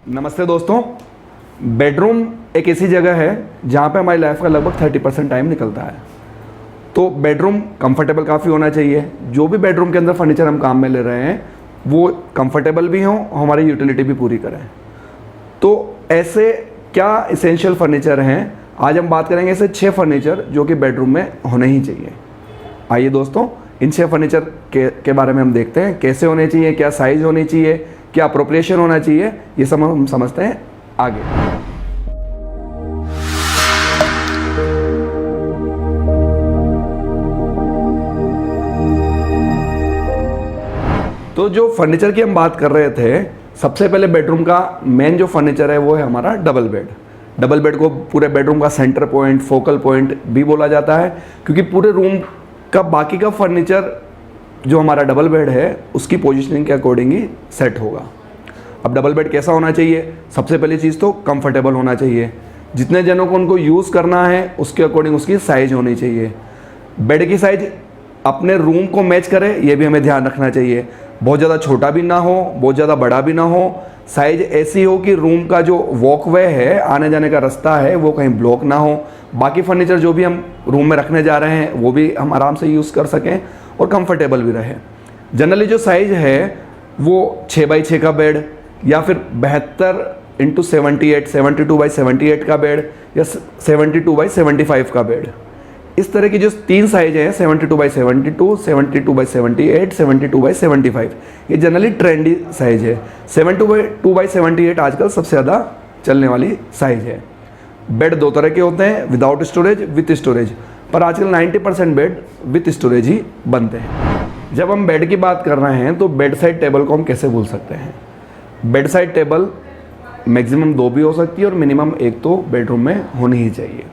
नमस्ते दोस्तों। बेडरूम एक ऐसी जगह है जहाँ पे हमारी लाइफ का लगभग 30% टाइम निकलता है। तो बेडरूम कंफर्टेबल काफ़ी होना चाहिए। जो भी बेडरूम के अंदर फर्नीचर हम काम में ले रहे हैं वो कंफर्टेबल भी हों, हमारी यूटिलिटी भी पूरी करें। तो ऐसे क्या इसेंशियल फर्नीचर हैं, आज हम बात करेंगे ऐसे 6 फर्नीचर जो कि बेडरूम में होने ही चाहिए। आइए दोस्तों, इन 6 फर्नीचर के बारे में हम देखते हैं, कैसे होने चाहिए, क्या साइज़ होनी चाहिए, क्या अप्रोप्रिएशन होना चाहिए, ये सब हम समझते हैं आगे। तो जो फर्नीचर की हम बात कर रहे थे, सबसे पहले बेडरूम का मेन जो फर्नीचर है वो है हमारा डबल बेड। डबल बेड को पूरे बेडरूम का सेंटर पॉइंट, फोकल पॉइंट भी बोला जाता है, क्योंकि पूरे रूम का बाकी का फर्नीचर जो हमारा डबल बेड है उसकी पोजीशनिंग के अकॉर्डिंग ही सेट होगा। अब डबल बेड कैसा होना चाहिए? सबसे पहली चीज़ तो कंफर्टेबल होना चाहिए। जितने जनों को उनको यूज़ करना है उसके अकॉर्डिंग उसकी साइज़ होनी चाहिए। बेड की साइज़ अपने रूम को मैच करे, ये भी हमें ध्यान रखना चाहिए। बहुत ज़्यादा छोटा भी ना हो, बहुत ज़्यादा बड़ा भी ना हो। साइज़ ऐसी हो कि रूम का जो वॉकवे है, आने जाने का रास्ता है, वो कहीं ब्लॉक ना हो। बाकी फर्नीचर जो भी हम रूम में रखने जा रहे हैं वो भी हम आराम से यूज़ कर सकें और कंफर्टेबल भी रहे। जनरली जो साइज़ है वो 6x6 का बेड, या फिर 72x78, 72x78 का बेड, या 72x75 का बेड, इस तरह की जो 3 साइज हैं 72x72, 72x78, 72x75, ये जनरली ट्रेंडी साइज है। 72x78 आजकल सबसे ज़्यादा चलने वाली साइज है। बेड 2 तरह के होते हैं, विदाउट स्टोरेज, विथ स्टोरेज, पर आजकल 90% बेड विथ स्टोरेज ही बनते हैं। जब हम बेड की बात कर रहे हैं तो बेड साइड टेबल को हम कैसे भूल सकते हैं? बेड साइड टेबल मैक्सिमम 2 भी हो सकती है और मिनिमम 1 तो बेडरूम में होनी ही चाहिए।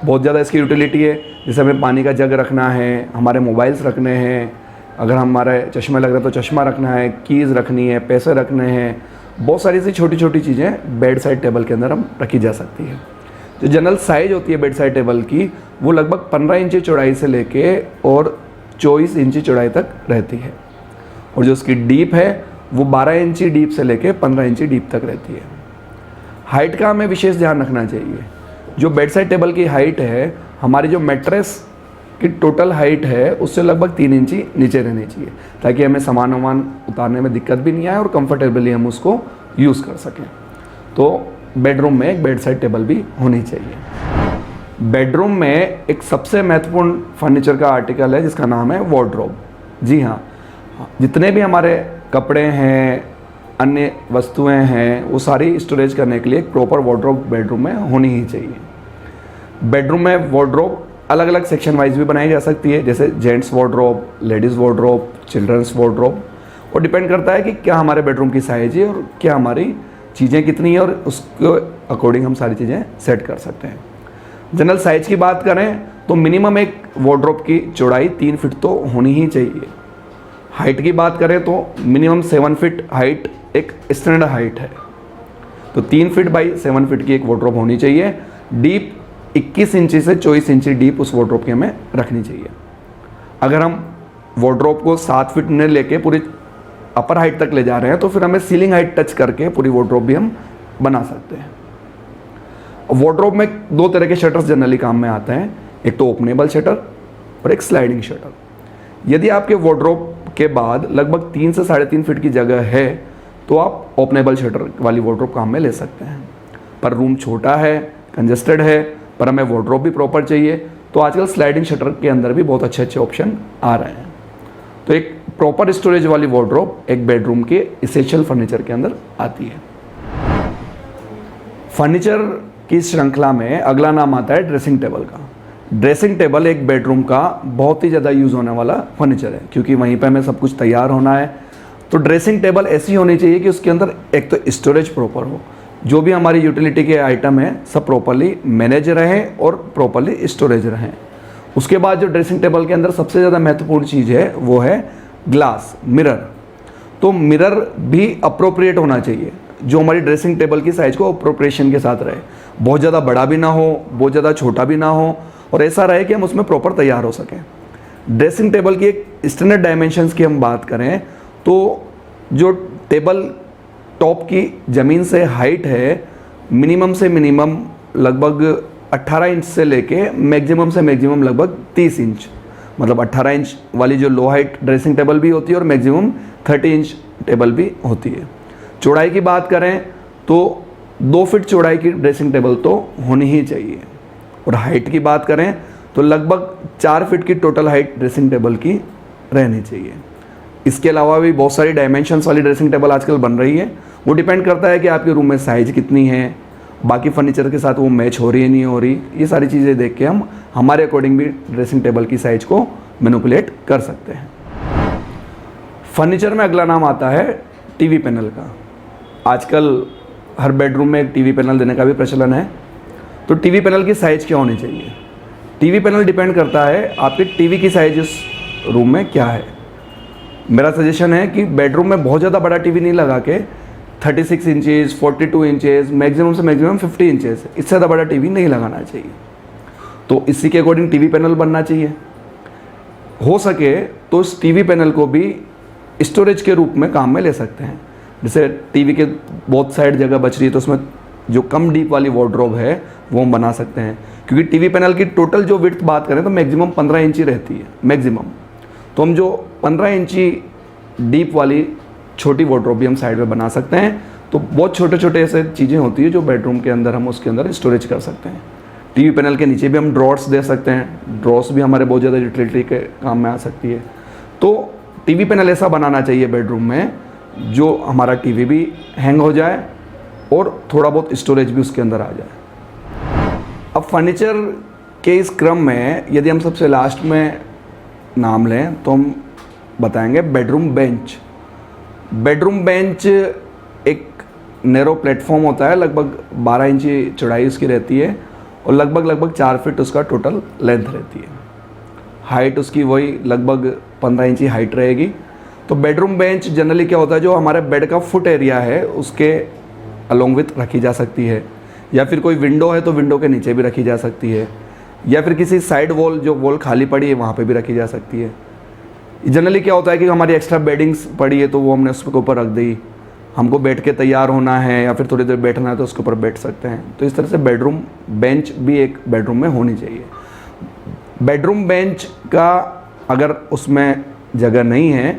बहुत ज़्यादा इसकी यूटिलिटी है, जैसे हमें पानी का जग रखना है, हमारे मोबाइल्स रखने हैं, अगर हमारे चश्मा लग रहा है तो चश्मा रखना है, कीज़ रखनी है, पैसे रखने हैं, बहुत सारी ऐसी छोटी छोटी चीज़ें बेड साइड टेबल के अंदर हम रखी जा सकती है। जो जनरल साइज़ होती है बेड साइड टेबल की वो लगभग 15 इंची चौड़ाई से लेके और 24 इंची चौड़ाई तक रहती है, और जो उसकी डीप है वो 12 इंची डीप से लेके 15 इंची डीप तक रहती है। हाइट का हमें विशेष ध्यान रखना चाहिए। जो बेड साइड टेबल की हाइट है, हमारी जो मैट्रेस की टोटल हाइट है उससे लगभग 3 इंची नीचे रहनी चाहिए, ताकि हमें सामान वामान उतारने में दिक्कत भी नहीं आए और कंफर्टेबली हम उसको यूज़ कर सकें। तो बेडरूम में एक बेड साइड टेबल भी होनी चाहिए। बेडरूम में एक सबसे महत्वपूर्ण फर्नीचर का आर्टिकल है जिसका नाम है वार्डरोब। जी हाँ, जितने भी हमारे कपड़े हैं, अन्य वस्तुएं हैं, वो सारी स्टोरेज करने के लिए एक प्रॉपर वार्डरोब बेडरूम में होनी ही चाहिए। बेडरूम में वार्डरोब अलग अलग सेक्शन वाइज भी बनाई जा सकती है, जैसे gents wardrobe, ladies wardrobe, children's wardrobe, और डिपेंड करता है कि क्या हमारे बेडरूम की साइज है और क्या हमारी चीज़ें कितनी है, और उसके अकॉर्डिंग हम सारी चीज़ें सेट कर सकते हैं। जनरल साइज़ की बात करें तो मिनिमम एक वार्डरोब की चौड़ाई 3 फीट तो होनी ही चाहिए। हाइट की बात करें तो मिनिमम 7 फीट हाइट एक स्टैंडर्ड हाइट है, तो 3 फीट बाई 7 फीट की एक वार्डरोब होनी चाहिए। डीप 21 इंची से 24 इंची डीप उस वार्डरोब की हमें रखनी चाहिए। अगर हम वार्डरोब को 7 फीट में लेके पूरी अपर हाइट तक ले जा रहे हैं तो फिर हमें सीलिंग हाइट टच करके पूरी वार्डरोब भी हम बना सकते हैं। वार्डरोब में 2 तरह के शटर्स जनरली काम में आते हैं, एक तो ओपनेबल शटर और एक स्लाइडिंग शटर। यदि आपके वार्डरोब के बाद लगभग 3 से 3.5 फीट की जगह है तो आप ओपनेबल शटर वाली वार्डरोब काम में ले सकते हैं। पर रूम छोटा है, कंजेस्टेड है, पर हमें वार्डरोब भी प्रॉपर चाहिए, तो आजकल स्लाइडिंग शटर के अंदर भी बहुत अच्छे अच्छे ऑप्शन आ रहे हैं। तो एक प्रॉपर स्टोरेज वाली वार्डरोब एक बेडरूम के इसेंशियल फर्नीचर के अंदर आती है। फर्नीचर की श्रृंखला में अगला नाम आता है ड्रेसिंग टेबल का। ड्रेसिंग टेबल एक बेडरूम का बहुत ही ज़्यादा यूज़ होने वाला फर्नीचर है, क्योंकि वहीं पे हमें सब कुछ तैयार होना है। तो ड्रेसिंग टेबल ऐसी होनी चाहिए कि उसके अंदर एक तो स्टोरेज प्रॉपर हो, जो भी हमारी यूटिलिटी के आइटम है सब प्रॉपरली मैनेज रहें और प्रॉपरली स्टोरेज रहें। उसके बाद जो ड्रेसिंग टेबल के अंदर सबसे ज़्यादा महत्वपूर्ण चीज़ है वो है ग्लास, मिरर। तो मिरर भी अप्रोप्रिएट होना चाहिए, जो हमारी ड्रेसिंग टेबल की साइज़ को अप्रोप्रिएशन के साथ रहे। बहुत ज़्यादा बड़ा भी ना हो, बहुत ज़्यादा छोटा भी ना हो, और ऐसा रहे कि हम उसमें प्रॉपर तैयार हो सकें। ड्रेसिंग टेबल की एक स्टैंडर्ड डायमेंशंस की हम बात करें तो जो टेबल टॉप की ज़मीन से हाइट है मिनिमम से मिनिमम लगभग 18 इंच से लेके मैक्सिमम से मैक्सिमम लगभग 30 इंच, मतलब 18 इंच वाली जो लो हाइट ड्रेसिंग टेबल भी होती है और मैक्सिमम 30 इंच टेबल भी होती है। चौड़ाई की बात करें तो 2 फीट चौड़ाई की ड्रेसिंग टेबल तो होनी ही चाहिए, और हाइट की बात करें तो लगभग 4 फीट की टोटल हाइट ड्रेसिंग टेबल की रहनी चाहिए। इसके अलावा भी बहुत सारी डायमेंशंस वाली ड्रेसिंग टेबल आजकल बन रही है, वो डिपेंड करता है कि आपके रूम में साइज़ कितनी है, बाकी फर्नीचर के साथ वो मैच हो रही है नहीं हो रही, ये सारी चीज़ें देख के हम हमारे अकॉर्डिंग भी ड्रेसिंग टेबल की साइज़ को मैनिपुलेट कर सकते हैं। फर्नीचर में अगला नाम आता है टीवी पैनल का। आजकल हर बेडरूम में एक टीवी पैनल देने का भी प्रचलन है। तो टीवी पैनल की साइज़ क्या होनी चाहिए? टीवी पैनल डिपेंड करता है आपके टीवी की साइज़ उस रूम में क्या है। मेरा सजेशन है कि बेडरूम में बहुत ज़्यादा बड़ा टीवी नहीं लगा के 36 इंचेस, 42 इंचेस, मैक्सिमम से मैक्सिमम 50 इंचेस, इससे ज़्यादा बड़ा टीवी नहीं लगाना चाहिए। तो इसी के अकॉर्डिंग टीवी पैनल बनना चाहिए। हो सके तो इस टीवी पैनल को भी स्टोरेज के रूप में काम में ले सकते हैं। जैसे टीवी के बहुत साइड जगह बच रही है तो उसमें जो कम डीप वाली वार्डरोब है वो हम बना सकते हैं, क्योंकि टीवी पैनल की टोटल जो विड्थ बात करें तो मैक्सिमम 15 इंची रहती है मैक्सिमम। तो हम जो 15 इंची डीप वाली छोटी वार्डरोब भी हम साइड में बना सकते हैं। तो बहुत छोटे छोटे ऐसे चीज़ें होती है जो बेडरूम के अंदर हम उसके अंदर स्टोरेज कर सकते हैं। टीवी पैनल के नीचे भी हम ड्रॉर्स दे सकते हैं, ड्रॉर्स भी हमारे बहुत ज़्यादा यूटिलिटी के काम में आ सकती है। तो टीवी पैनल ऐसा बनाना चाहिए बेडरूम में जो हमारा टीवी भी हैंग हो जाए और थोड़ा बहुत स्टोरेज भी उसके अंदर आ जाए। अब फर्नीचर के इस क्रम में यदि हम सबसे लास्ट में नाम लें तो हम बताएंगे बेडरूम बेंच। बेडरूम बेंच एक नैरो प्लेटफॉर्म होता है, लगभग 12 इंची चौड़ाई उसकी रहती है और लगभग 4 फीट उसका टोटल लेंथ रहती है। हाइट उसकी वही लगभग 15 इंची हाइट रहेगी। तो बेडरूम बेंच जनरली क्या होता है, जो हमारे बेड का फुट एरिया है उसके अलोंग विथ रखी जा सकती है, या फिर कोई विंडो है तो विंडो के नीचे भी रखी जा सकती है, या फिर किसी साइड वॉल जो वॉल खाली पड़ी है वहाँ पे भी रखी जा सकती है। जनरली क्या होता है कि हमारी एक्स्ट्रा बेडिंग्स पड़ी है तो वो हमने उसके ऊपर रख दी, हमको बैठ के तैयार होना है या फिर थोड़ी देर बैठना है तो उसके ऊपर बैठ सकते हैं। तो इस तरह से बेडरूम बेंच भी एक बेडरूम में होनी चाहिए। बेडरूम बेंच का अगर उसमें जगह नहीं है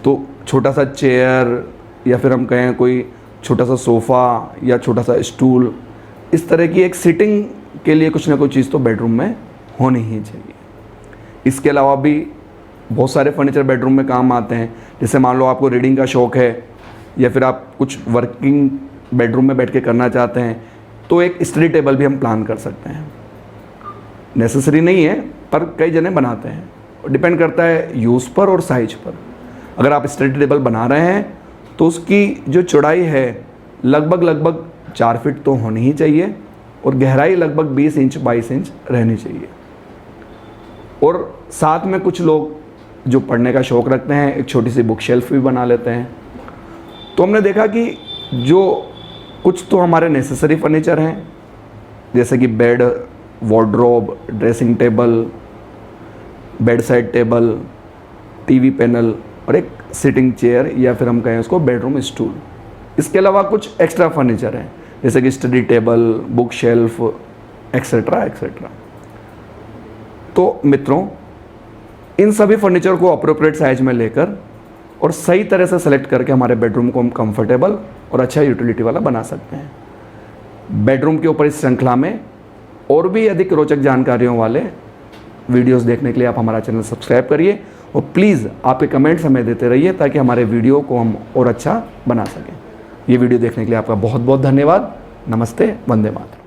तो छोटा सा चेयर या फिर हम कहें कोई छोटा सा सोफ़ा या छोटा सा स्टूल, इस तरह की एक सिटिंग के लिए कुछ ना कुछ चीज़ तो बेडरूम में होनी ही चाहिए। इसके अलावा भी बहुत सारे फर्नीचर बेडरूम में काम आते हैं। जैसे मान लो आपको रीडिंग का शौक़ है या फिर आप कुछ वर्किंग बेडरूम में बैठ के करना चाहते हैं तो एक स्टडी टेबल भी हम प्लान कर सकते हैं। नेसेसरी नहीं है पर कई जने बनाते हैं, डिपेंड करता है यूज़ पर और साइज पर। अगर आप स्टडी टेबल बना रहे हैं तो उसकी जो चौड़ाई है लगभग 4 फीट तो होनी ही चाहिए और गहराई लगभग 20 इंच 22 इंच रहनी चाहिए। और साथ में कुछ लोग जो पढ़ने का शौक़ रखते हैं एक छोटी सी बुक शेल्फ भी बना लेते हैं। तो हमने देखा कि जो कुछ तो हमारे नेसेसरी फर्नीचर हैं जैसे कि bed, wardrobe, dressing table, bed side table, TV panel और एक सिटिंग चेयर या फिर हम कहें उसको बेडरूम स्टूल। इसके अलावा कुछ एक्स्ट्रा फर्नीचर हैं जैसे कि study table, book shelf etcetera etcetera. तो मित्रों, इन सभी फर्नीचर को अप्रोप्रिएट साइज में लेकर और सही तरह से सेलेक्ट करके हमारे बेडरूम को हम कंफर्टेबल और अच्छा यूटिलिटी वाला बना सकते हैं। बेडरूम के ऊपर इस श्रृंखला में और भी अधिक रोचक जानकारियों वाले वीडियोस देखने के लिए आप हमारा चैनल सब्सक्राइब करिए और प्लीज़ आपके कमेंट्स हमें देते रहिए ताकि हमारे वीडियो को हम और अच्छा बना सकें। ये वीडियो देखने के लिए आपका बहुत बहुत धन्यवाद। नमस्ते, वंदे मातरम।